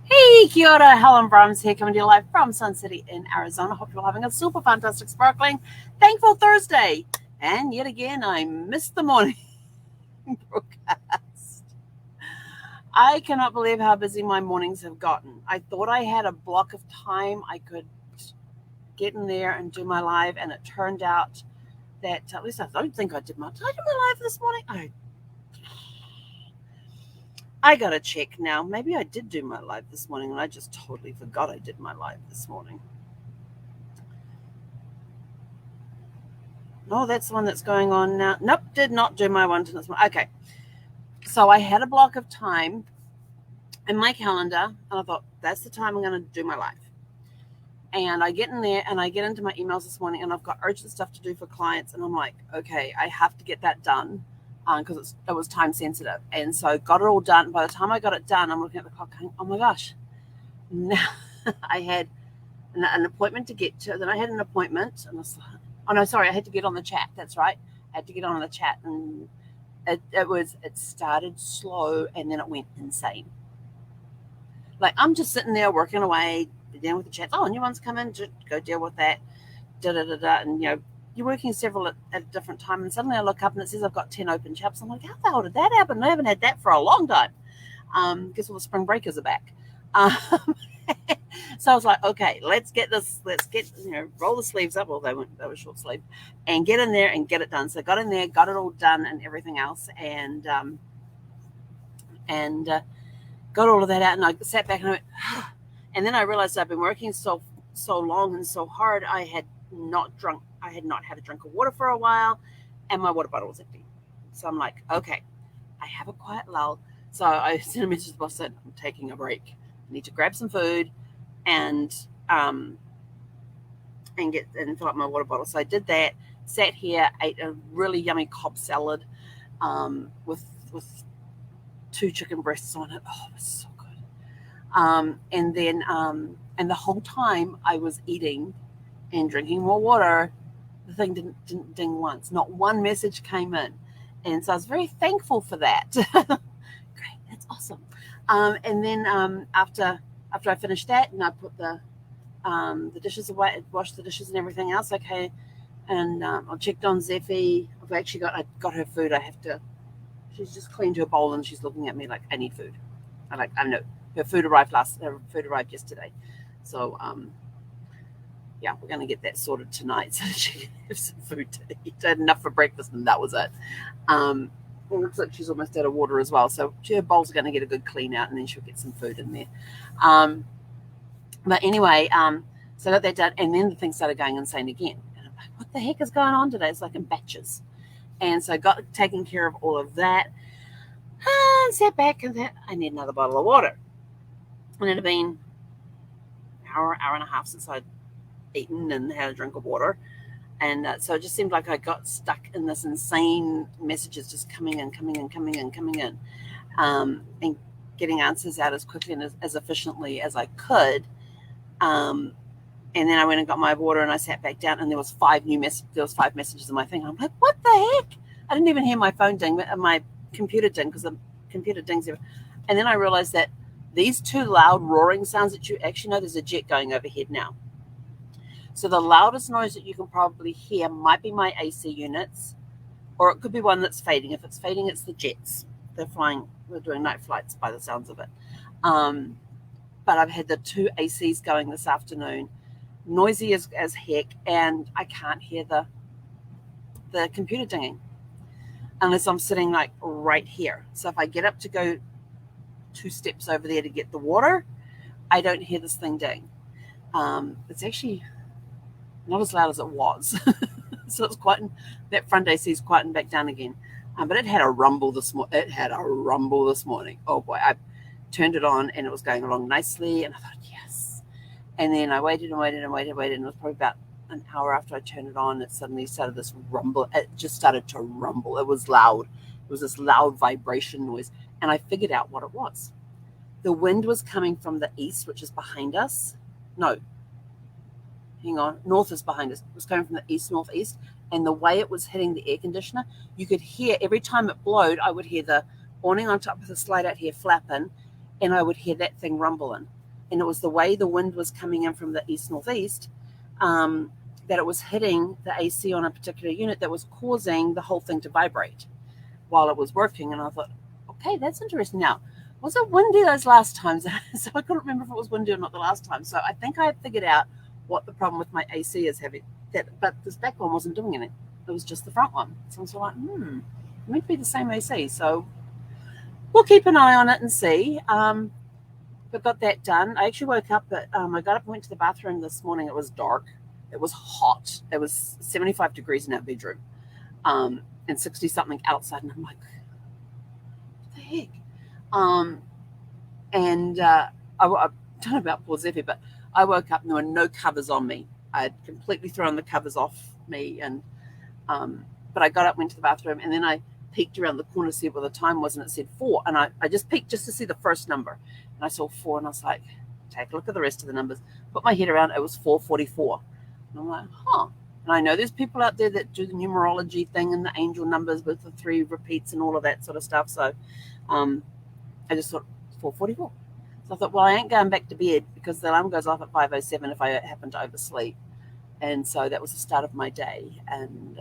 Hey, kia ora, Helen Brahms here, coming to you live from Sun City in Arizona. Hope you're having a super fantastic, sparkling, thankful Thursday. And yet again, I missed the morning broadcast. I cannot believe how busy my mornings have gotten. I thought I had a block of time I could get in there and do my live, and it turned out that, at least I don't think I did my live this morning? I gotta check now. Maybe I did do my live this morning and I just totally forgot I did my live this morning. Oh, that's the one that's going on now. Nope, did not do my one this morning. Okay. So I had a block of time in my calendar and I thought, that's the time I'm going to do my live. And I get in there and I get into my emails this morning and I've got urgent stuff to do for clients. And I'm like, okay, I have to get that done because it was time sensitive. And so got it all done. By the time I got it done, I'm looking at the clock going, oh my gosh. Now I had an appointment to get to. Then I had an appointment. And I was like, oh, no, sorry. I had to get on the chat. That's right. I had to get on the chat. And it started slow and then it went insane. Like I'm just sitting there working away, dealing with the chats. Oh, new one's coming. Just go deal with that. And, you're working several at a different time. And suddenly I look up and it says I've got 10 open chats. I'm like, how the hell did that happen? I haven't had that for a long time. Guess all the spring breakers are back. So I was like, okay, let's get, roll the sleeves up. Well, they were short sleeve, and get in there and get it done. So I got in there, got it all done and everything else. And got all of that out. And I sat back and I went, and then I realized I've been working so long and so hard. I had not had a drink of water for a while, and my water bottle was empty. So I'm like, okay, I have a quiet lull. So I sent a message to the boss that I'm taking a break. I need to grab some food and fill up my water bottle. So I did that. Sat here, ate a really yummy Cobb salad with 2 chicken breasts on it. Oh, it was so good. And then and the whole time I was eating and drinking more water, the thing didn't ding once. Not one message came in. And so I was very thankful for that. Great, that's awesome. And then after I finished that, and I put the dishes away, washed the dishes and everything else, okay, and I checked on Zeffie. I got her food. She's just cleaned her bowl and she's looking at me like, I need food. I know her food arrived yesterday. So yeah, we're going to get that sorted tonight so she can have some food to eat. I had enough for breakfast and that was it. It looks like she's almost out of water as well. So her bowls are going to get a good clean out and then she'll get some food in there. But anyway, so I got that done. And then the thing started going insane again. And I'm like, what the heck is going on today? It's like in batches. And so I got taken care of all of that. And sat back and said, I need another bottle of water. And it had been an hour and a half since I'd eaten and had a drink of water. And so it just seemed like I got stuck in this insane messages just coming in, and getting answers out as quickly and as efficiently as I could. And then I went and got my water and I sat back down and there was 5 messages in my thing. I'm like, what the heck? I didn't even hear my phone ding, but my computer ding, because the computer dings every. And then I realized that these 2 loud roaring sounds that you actually know, there's a jet going overhead now. So the loudest noise that you can probably hear might be my AC units, or it could be one that's fading. If it's fading, it's the jets. They're flying. We're doing night flights by the sounds of it. But I've had the 2 ACs going this afternoon, noisy as heck, and I can't hear the computer dinging unless I'm sitting like right here. So if I get up to go 2 steps over there to get the water, I don't hear this thing ding. It's actually not as loud as it was. So it's that front AC is quieting back down again. But it had a rumble this morning. Oh boy, I turned it on and it was going along nicely. And I thought, yes. And then I waited. And it was probably about an hour after I turned it on, it suddenly started this rumble. It just started to rumble. It was loud. It was this loud vibration noise. And I figured out what it was. The wind was coming from the east, which is behind us. No, hang on, north is behind us. It was coming from the east, northeast, and the way it was hitting the air conditioner, you could hear every time it blowed, I would hear the awning on top of the slide out here flapping, and I would hear that thing rumbling. And it was the way the wind was coming in from the east-northeast, that it was hitting the AC on a particular unit that was causing the whole thing to vibrate while it was working. And I thought, okay, that's interesting. Now, was it windy those last times? So I couldn't remember if it was windy or not the last time. So I think I figured out what the problem with my AC is having. But this back one wasn't doing anything. It was just the front one. So I was like, it might be the same AC. So we'll keep an eye on it and see. But got that done. I actually woke up, but I got up and went to the bathroom this morning. It was dark. It was hot. It was 75 degrees in our bedroom, and 60-something outside. And I'm like, what the heck? I don't know about poor Zeffy, but I woke up and there were no covers on me. I had completely thrown the covers off me, and but I got up, went to the bathroom, and then I peeked around the corner to see what the time was, and it said 4. And I just peeked just to see the first number, and I saw 4, and I was like, take a look at the rest of the numbers. Put my head around, it was 444. And I'm like, And I know there's people out there that do the numerology thing and the angel numbers with the 3 repeats and all of that sort of stuff. So I just thought 444. So I thought, well, I ain't going back to bed because the alarm goes off at 5:07 if I happen to oversleep. And so that was the start of my day. And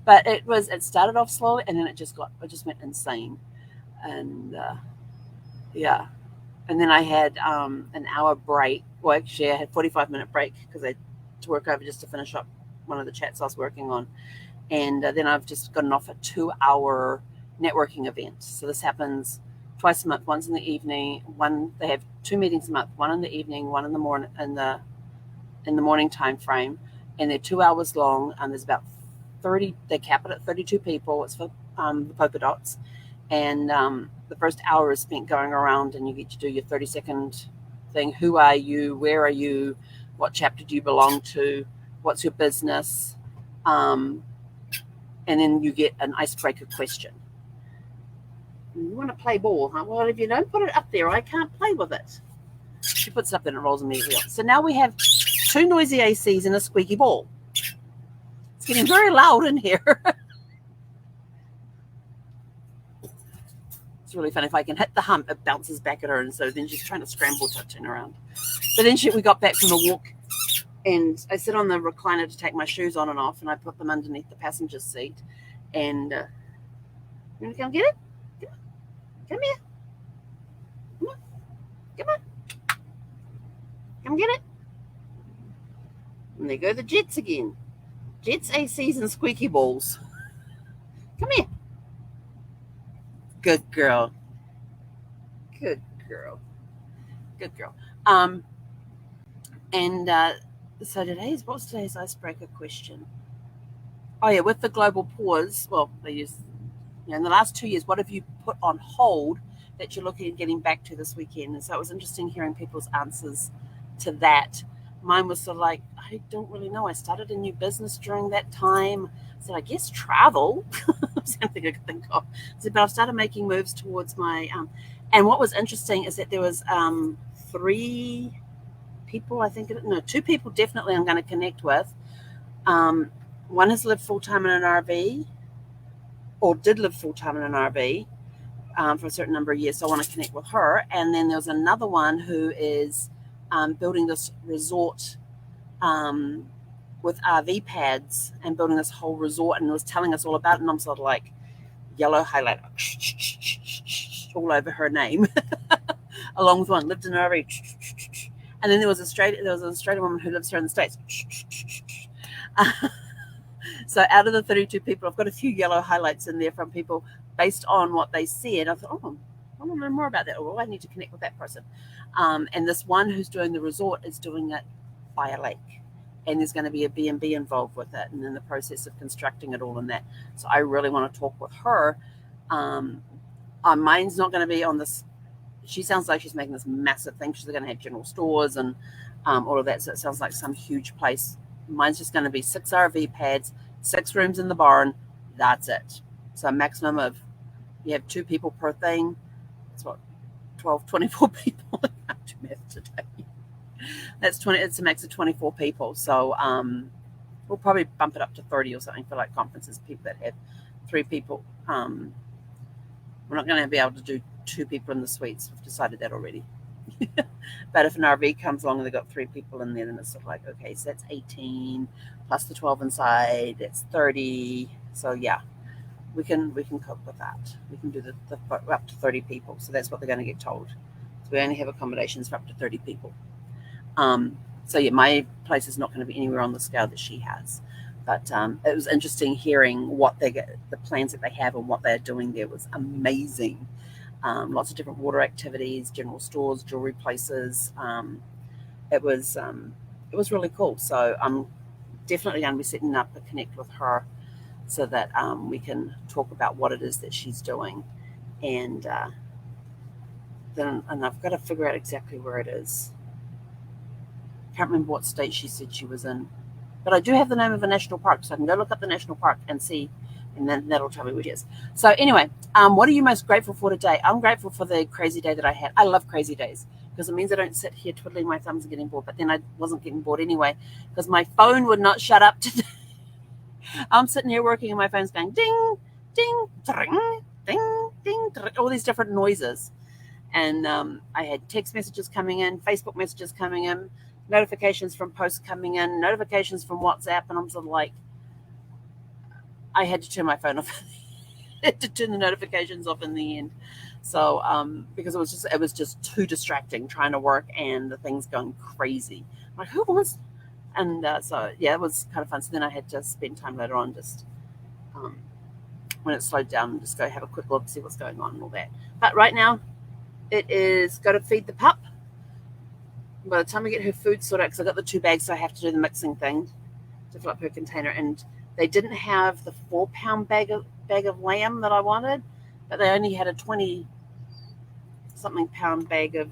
but it started off slowly, and then it just went insane. And yeah. And then I had an hour break. Well, actually, I had 45-minute break because I had to work over just to finish up one of the chats I was working on. And then I've just gotten off a 2-hour networking event. So this happens twice a month. One's in the evening. They have 2 meetings a month. One in the evening, one in the morning, in the morning time frame. And they're 2 hours long. And there's about 30. They cap it at 32 people. It's for the polka dots. And the first hour is spent going around, and you get to do your 30-second thing. Who are you? Where are you? What chapter do you belong to? What's your business? And then you get an icebreaker question. You want to play ball, huh? Well, if you don't put it up there, I can't play with it. She puts it up and it rolls immediately on. So now we have 2 noisy ACs and a squeaky ball. It's getting very loud in here. It's really fun. If I can hit the hump, it bounces back at her, and so then she's trying to scramble to turn around. But then we got back from the walk, and I sit on the recliner to take my shoes on and off, and I put them underneath the passenger seat. And you want to come get it? Come here. Come on. Come on. Come get it. And there go the jets again. Jets, ACs, and squeaky balls. Come here. Good girl. Good girl. Good girl. So what's today's icebreaker question? Oh yeah, with the global pause, well, they use, in the last 2 years, what have you put on hold that you're looking at getting back to this weekend? And so it was interesting hearing people's answers to that. Mine was sort of like, I don't really know. I started a new business during that time. So I guess travel. Something I could think of. So, but I've started making moves towards my. And what was interesting is that there was 3 people. I think 2 people definitely I'm going to connect with. One has lived full time in an RV, or did live full time in an RV for a certain number of years. So I want to connect with her. And then there's another one who is building this resort with RV pads and building this whole resort, and was telling us all about it. And I'm sort of like yellow highlight all over her name, along with one lived in an RV. And then there was an Australian woman who lives here in the States. So out of the 32 people, I've got a few yellow highlights in there from people based on what they said. I thought, I want to know more about that. Or I need to connect with that person. And this one who's doing the resort is doing it by a lake. And there's going to be a B&B involved with it, and in the process of constructing it all and that. So I really want to talk with her. Mine's not going to be on this. She sounds like she's making this massive thing. She's going to have general stores and all of that. So it sounds like some huge place. Mine's just going to be 6 RV pads, 6 rooms in the barn. That's it. So a maximum of, you have 2 people per thing. That's what, 12, 24 people. I can't do math today. That's 20. It's a max of 24 people. So we'll probably bump it up to 30 or something for like conferences, people that have 3 people We're not going to be able to do 2 people in the suites. We've decided that already. But if an RV comes along and they've got 3 people in there, then it's sort of like, okay, so that's 18 plus the 12 inside, that's 30. So yeah, we can cope with that. We can do the up to 30 people. So that's what they're going to get told. So we only have accommodations for up to 30 people. So yeah, my place is not going to be anywhere on the scale that she has. But it was interesting hearing what they get, the plans that they have, and what they're doing there was amazing. Lots of different water activities, general stores, jewelry places. It was really cool. So I'm definitely going to be setting up a connect with her so that we can talk about what it is that she's doing, and then I've got to figure out exactly where it is. Can't remember what state she said she was in, but I do have the name of a national park, so I can go look up the national park and see, and then that'll tell me what it is. So anyway, what are you most grateful for today? I'm grateful for the crazy day that I had. I love crazy days because it means I don't sit here twiddling my thumbs and getting bored. But then I wasn't getting bored anyway because my phone would not shut up today. I'm sitting here working and my phone's going ding, ding, ding, ding, ding, all these different noises. And I had text messages coming in, Facebook messages coming in, notifications from posts coming in, notifications from WhatsApp, and I'm sort of like, I had to turn my phone off. I had to turn the notifications off in the end. So because it was just too distracting trying to work and the things going crazy. I'm like, who wants? And so yeah, it was kind of fun. So then I had to spend time later on just when it slowed down, just go have a quick look, see what's going on and all that. But right now, it is got to feed the pup. By the time we get her food sorted out, because I got the 2 bags, so I have to do the mixing thing to fill up her container. And they didn't have the 4-pound bag of lamb that I wanted, but they only had a 20-something pound bag of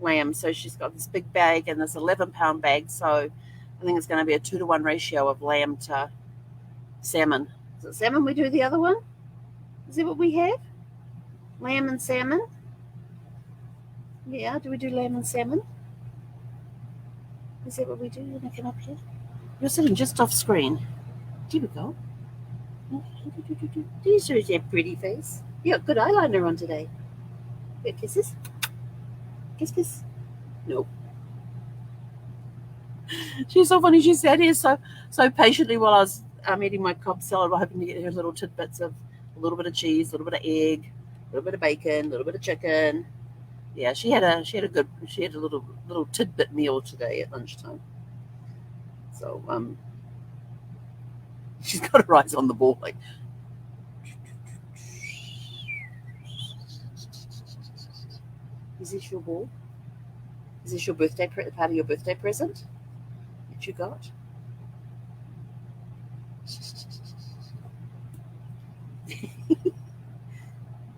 lamb. So she's got this big bag and this 11-pound bag. So I think it's going to be a 2-to-1 ratio of lamb to salmon. Is it salmon we do the other one? Is that what we have? Lamb and salmon? Yeah, do we do lamb and salmon? Is that what we do when I come up here? You're sitting just off screen. Here we go. Do you show your pretty face? You got good eyeliner on today. Good kisses? Kiss, kiss. Nope. She's so funny. She sat here so patiently while I was eating my Cobb salad, hoping to get her little tidbits of a little bit of cheese, a little bit of egg, a little bit of bacon, a little bit of chicken. Yeah, she had a little tidbit meal today at lunchtime. So she's got her eyes on the ball. Like, is this your ball? Is this your birthday part of your birthday present that you got?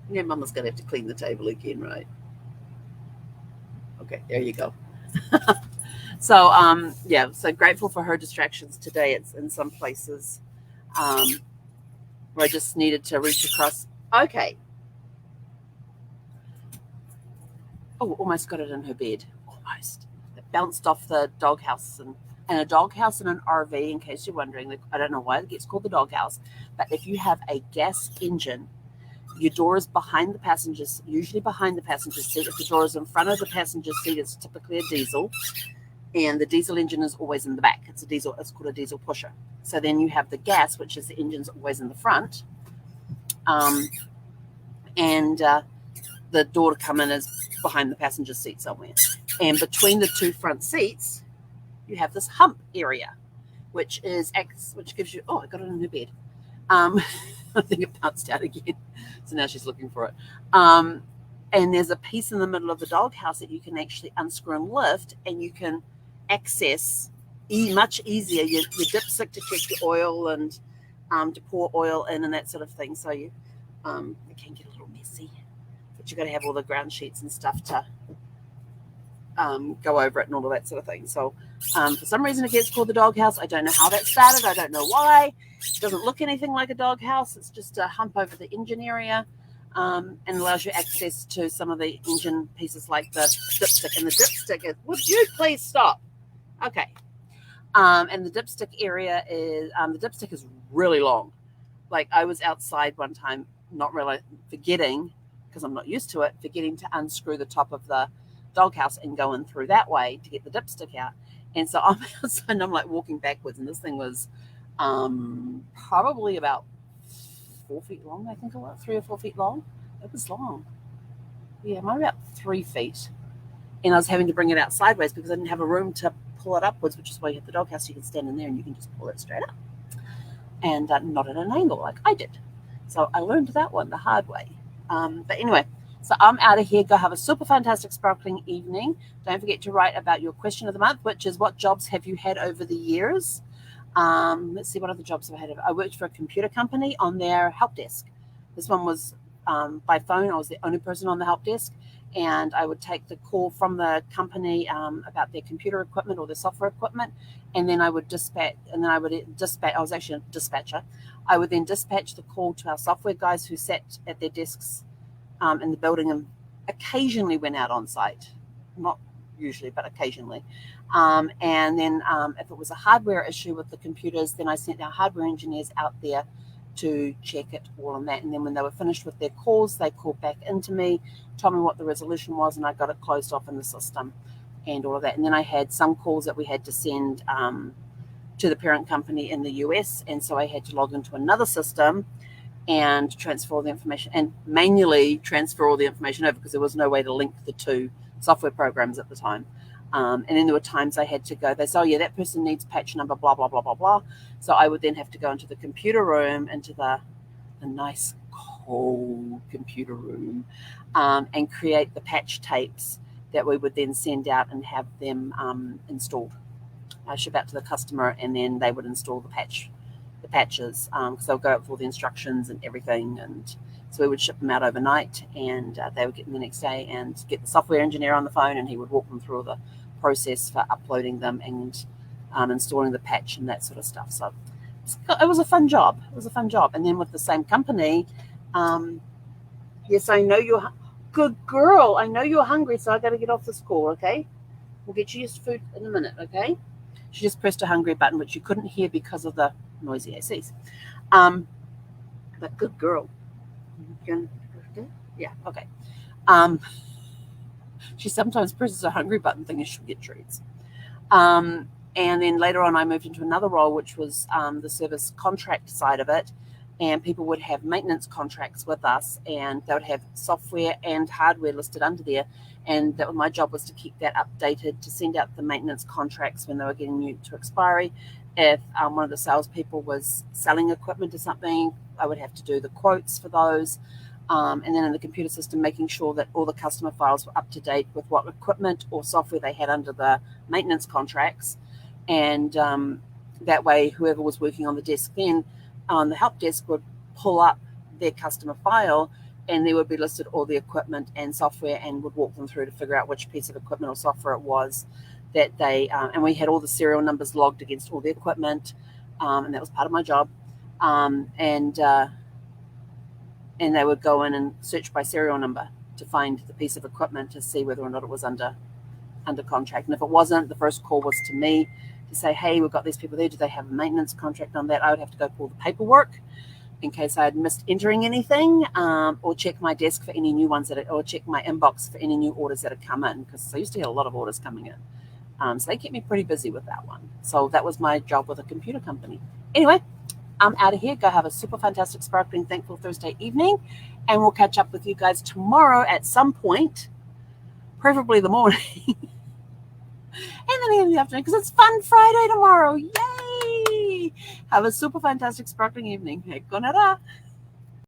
Yeah, Mama's gonna have to clean the table again, right? Okay, there you go. So yeah, so grateful for her distractions today. It's in some places where I just needed to reach across. Okay. Oh, almost got it in her bed. Almost. It bounced off the doghouse, and a doghouse and an RV, in case you're wondering. I don't know why it gets called the doghouse, but if you have a gas engine, your door is behind the passengers, usually behind the passenger seat. If the door is in front of the passenger seat, it's typically a diesel, and the diesel engine is always in the back. It's called a diesel pusher. So then you have the gas, which is the engine's always in the front, and the door to come in is behind the passenger seat somewhere. And between the 2 front seats, you have this hump area, which gives you. Oh, I got it in her bed. I think it bounced out again. So now she's looking for it. And there's a piece in the middle of the doghouse that you can actually unscrew and lift, and you can access much easier your dipstick to check your oil and to pour oil in and that sort of thing. So it can get a little messy, but you've got to have all the ground sheets and stuff to go over it and all of that sort of thing. So for some reason it gets called the doghouse. I don't know how that started. I don't know why. It doesn't look anything like a doghouse. It's just a hump over the engine area, and allows you access to some of the engine pieces like the dipstick. And the dipstick is, would you please stop? Okay. And the dipstick area is, the dipstick is really long. Like I was outside one time, not really forgetting because I'm not used to it, forgetting to unscrew the top of the doghouse and going through that way to get the dipstick out. And so I'm outside and I'm like walking backwards, and this thing was probably about 4 feet long, I think it was, 3 or 4 feet long. It was long. Yeah, maybe about 3 feet. And I was having to bring it out sideways because I didn't have a room to pull it upwards, which is why you have the doghouse. You can stand in there and you can just pull it straight up and not at an angle like I did. So I learned that one the hard way. But anyway, so I'm out of here. Go have a super fantastic sparkling evening. Don't forget to write about your question of the month, which is what jobs have you had over the years? Let's see, what other jobs have I had. I worked for a computer company on their help desk. This one was by phone. I was the only person on the help desk, and I would take the call from the company about their computer equipment or their software equipment, and then I would dispatch. I was actually a dispatcher. I would then dispatch the call to our software guys who sat at their desks in the building and occasionally went out on site, not usually, but occasionally. And then if it was a hardware issue with the computers, then I sent our hardware engineers out there to check it all on that. And then when they were finished with their calls, they called back into me, told me what the resolution was, and I got it closed off in the system and all of that. And then I had some calls that we had to send to the parent company in the US. And so I had to log into another system and transfer all the information and manually transfer all the information over because there was no way to link the two software programs at the time. And then there were times I had to go, they said, oh yeah, that person needs patch number, blah, blah, blah, blah, blah. So I would then have to go into the computer room, into the nice cold computer room, and create the patch tapes that we would then send out and have them installed. I ship out to the customer, and then they would install the patches, because they'll go up with all the instructions and everything. And so we would ship them out overnight, and they would get them the next day and get the software engineer on the phone, and he would walk them through all the process for uploading them and installing the patch and that sort of stuff. So it was a fun job. And then with the same company, yes, I know you're good girl. I know you're hungry, so I got to get off this call, okay? We'll get you your food in a minute, okay? She just pressed a hungry button, which you couldn't hear because of the noisy ACs. But good girl. Yeah, okay. She sometimes presses a hungry button thinking she'll get treats. And then later on, I moved into another role, which was the service contract side of it. And people would have maintenance contracts with us, and they would have software and hardware listed under there. And that my job was to keep that updated, to send out the maintenance contracts when they were getting new to expiry. If one of the salespeople was selling equipment or something, I would have to do the quotes for those. And then in the computer system, making sure that all the customer files were up to date with what equipment or software they had under the maintenance contracts. And that way, whoever was working on the desk then on the help desk would pull up their customer file, and there would be listed all the equipment and software, and would walk them through to figure out which piece of equipment or software it was that they, and we had all the serial numbers logged against all the equipment, and that was part of my job. And they would go in and search by serial number to find the piece of equipment to see whether or not it was under contract. And if it wasn't, the first call was to me to say, hey, we've got these people there. Do they have a maintenance contract on that? I would have to go pull the paperwork in case I had missed entering anything, or check my desk for any new ones or check my inbox for any new orders that had come in, because I used to get a lot of orders coming in. So they kept me pretty busy with that one. So that was my job with a computer company. Anyway, I'm out of here. Go have a super fantastic, sparkling, thankful Thursday evening, and we'll catch up with you guys tomorrow at some point, preferably the morning, and then in the afternoon, because it's Fun Friday tomorrow. Yay! Have a super fantastic, sparkling evening. Hey, konara.